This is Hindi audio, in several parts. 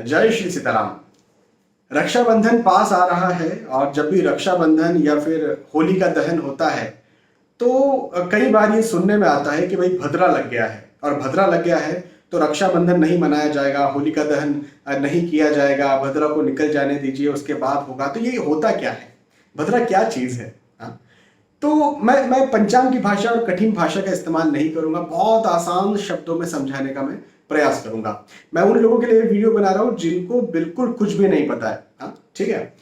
जय श्री सीताराम। रक्षाबंधन पास आ रहा है और जब भी रक्षाबंधन या फिर होली का दहन होता है तो कई बार ये सुनने में आता है कि भाई भद्रा लग गया है, और भद्रा लग गया है तो रक्षाबंधन नहीं मनाया जाएगा, होली का दहन नहीं किया जाएगा, भद्रा को निकल जाने दीजिए, उसके बाद होगा। तो ये होता क्या है, भद्रा क्या चीज है? हाँ? तो मैं पंचांग की भाषा और कठिन भाषा का इस्तेमाल नहीं करूंगा, बहुत आसान शब्दों में समझाने का मैं प्रयास करूंगा। मैं उन लोगों के लिए वीडियो बना रहा हूं जिनको बिल्कुल कुछ भी नहीं पता है। हाँ, ठीक है।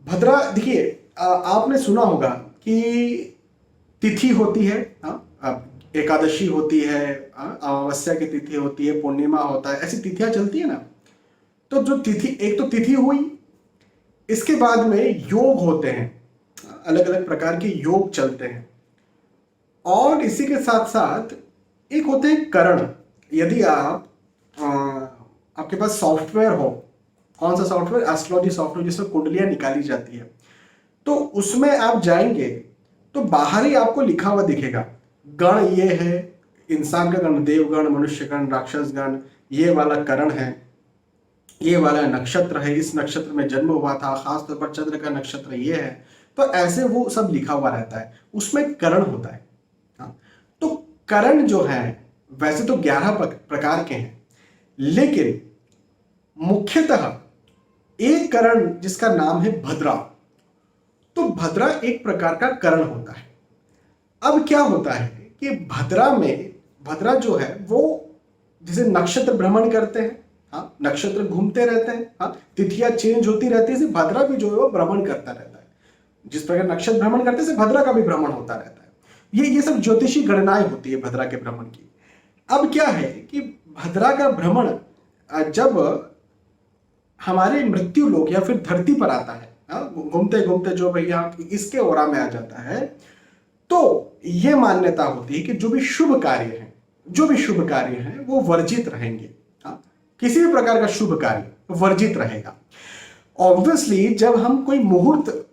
भद्रा देखिए, आपने सुना होगा कि तिथि होती है, एकादशी होती है, अमावस्या की तिथि होती है, पूर्णिमा होता है, ऐसी तिथियां चलती है ना। तो जो तिथि, एक तो तिथि हुई, इसके बाद में योग होते हैं, अलग अलग प्रकार के योग चलते हैं, और इसी के साथ साथ एक होते हैं करण। यदि आपके पास सॉफ्टवेयर हो, कौन सा सॉफ्टवेयर? एस्ट्रोलॉजी सॉफ्टवेयर, जिसमें कुंडलियां निकाली जाती है, तो उसमें आप जाएंगे तो बाहर ही आपको लिखा हुआ दिखेगा, गण ये है, इंसान का गण, देवगण, मनुष्य गण, राक्षस गण, ये वाला करण है, ये वाला नक्षत्र है, इस नक्षत्र में जन्म हुआ था, खासतौर पर चंद्र का नक्षत्र ये है। तो ऐसे वो सब लिखा हुआ रहता है, उसमें करण होता है। हाँ? तो करण जो है वैसे तो 11 प्रकार के हैं, लेकिन मुख्यतः एक करण जिसका नाम है भद्रा, तो भद्रा एक प्रकार का करण होता है। अब क्या होता है कि भद्रा जो है वो जैसे नक्षत्र भ्रमण करते हैं, हाँ, नक्षत्र घूमते रहते हैं, हाँ, तिथियां चेंज होती रहती है, भद्रा भी जो है वो भ्रमण करता रहता है। जिस प्रकार नक्षत्र भ्रमण करते हैं भद्रा का भी भ्रमण होता रहता है। ये सब ज्योतिषी गणनाएं होती है भद्रा के भ्रमण की। अब क्या है कि भद्रा का भ्रमण जब हमारे मृत्यु लोक या फिर धरती पर आता है, घूमते घूमते जो भैया इसके ओरा में आ जाता है, तो ये मान्यता होती है कि जो भी शुभ कार्य हैं वो वर्जित रहेंगे। किसी भी प्रकार का शुभ कार्य वर्जित रहेगा। ऑब्वियसली जब हम कोई मुहूर्त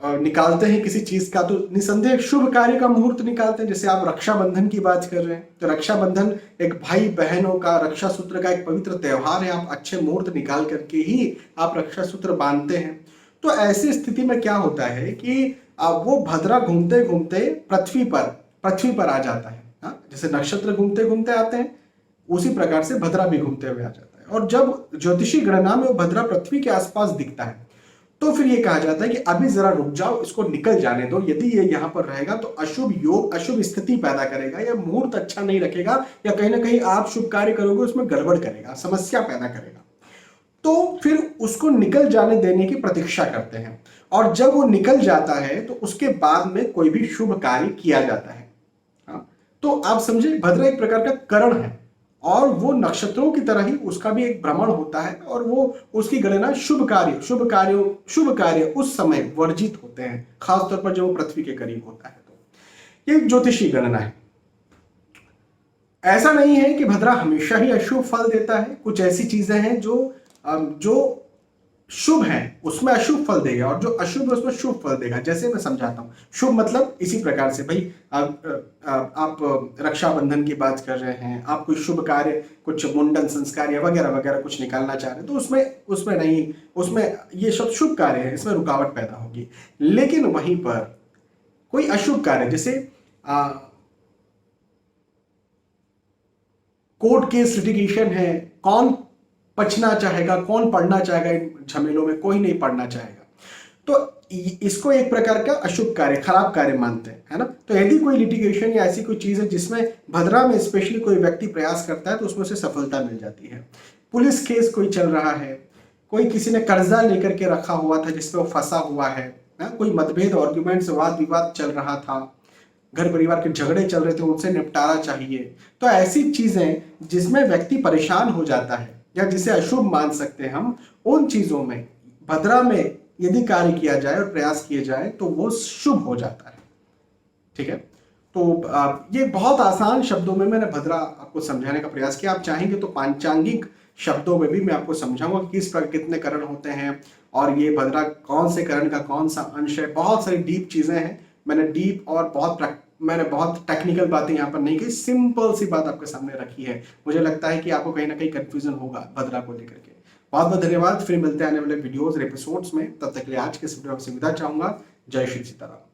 निकालते हैं किसी चीज का, तो निसंदेह शुभ कार्य का मुहूर्त निकालते हैं। जैसे आप रक्षाबंधन की बात कर रहे हैं, तो रक्षाबंधन एक भाई बहनों का, रक्षा सूत्र का एक पवित्र त्योहार है। आप अच्छे मुहूर्त निकाल करके ही आप रक्षा सूत्र बांधते हैं। तो ऐसी स्थिति में क्या होता है कि वो भद्रा घूमते घूमते पृथ्वी पर आ जाता है। जैसे नक्षत्र घूमते घूमते आते हैं, उसी प्रकार से भद्रा भी घूमते हुए आ जाता है। और जब ज्योतिषी गणना में वो भद्रा पृथ्वी के आसपास दिखता है, तो फिर ये कहा जाता है कि अभी जरा रुक जाओ, इसको निकल जाने दो। यदि ये यहाँ पर रहेगा तो अशुभ योग, अशुभ स्थिति पैदा करेगा, या मुहूर्त अच्छा नहीं रखेगा, या कहीं ना कहीं आप शुभ कार्य करोगे उसमें गड़बड़ करेगा, समस्या पैदा करेगा। तो फिर उसको निकल जाने देने की प्रतीक्षा करते हैं, और जब वो निकल जाता है तो उसके बाद में कोई भी शुभ कार्य किया जाता है। तो आप समझे, भद्रा एक प्रकार का करण है, और वो नक्षत्रों की तरह ही उसका भी एक भ्रमण होता है, और वो उसकी गणना शुभ कार्य उस समय वर्जित होते हैं, खासतौर पर जब वो पृथ्वी के करीब होता है। तो ये ज्योतिषी गणना है। ऐसा नहीं है कि भद्रा हमेशा ही अशुभ फल देता है। कुछ ऐसी चीजें हैं जो शुभ है उसमें अशुभ फल देगा, और जो अशुभ है उसमें शुभ फल देगा। जैसे मैं समझाता हूँ। शुभ मतलब इसी प्रकार से, भाई आप रक्षाबंधन की बात कर रहे हैं, आप कोई शुभ कार्य, कुछ मुंडन संस्कार या वगैरह वगैरह कुछ निकालना चाह रहे हैं, तो उसमें ये सब शुभ कार्य है, इसमें रुकावट पैदा होगी। लेकिन वहीं पर कोई अशुभ कार्य, जैसे कोर्ट केस लिटिगेशन है, कौन बचना चाहेगा, कौन पढ़ना चाहेगा इन झमेलों में? कोई नहीं पढ़ना चाहेगा। तो इसको एक प्रकार का अशुभ कार्य, खराब कार्य मानते हैं, है ना। तो यदि कोई लिटिगेशन या ऐसी कोई चीज है जिसमें भद्रा में स्पेशली कोई व्यक्ति प्रयास करता है, तो उसमें से सफलता मिल जाती है। पुलिस केस कोई चल रहा है, कोई किसी ने कर्जा लेकर के रखा हुआ था जिसमें वो फंसा हुआ है, कोई मतभेद, आर्ग्यूमेंट्स, वाद विवाद चल रहा था, घर परिवार के झगड़े चल रहे थे, उनसे निपटारा चाहिए। तो ऐसी चीजें जिसमें व्यक्ति परेशान हो जाता है या जिसे अशुभ मान सकते हैं हम, उन चीजों में भद्रा में यदि कार्य किया जाए और प्रयास किए जाए तो वो शुभ हो जाता है। ठीक है। तो ये बहुत आसान शब्दों में मैंने भद्रा आपको समझाने का प्रयास किया। आप चाहेंगे तो पांचांगिक शब्दों में भी मैं आपको समझाऊंगा किस प्रकार कितने करण होते हैं, और ये भद्रा कौन से करण का कौन सा अंश है। बहुत सारी डीप चीजें हैं, मैंने डीप और बहुत मैंने बहुत टेक्निकल बातें यहाँ पर नहीं की, सिंपल सी बात आपके सामने रखी है। मुझे लगता है कि आपको कहीं ना कहीं कंफ्यूजन होगा भद्रा को लेकर के। बहुत बहुत धन्यवाद, फिर मिलते हैं आने वाले वीडियोज और एपिसोड्स में। तब तक के लिए आज के इस वीडियो में विदा चाहूंगा। जय श्री सीताराम।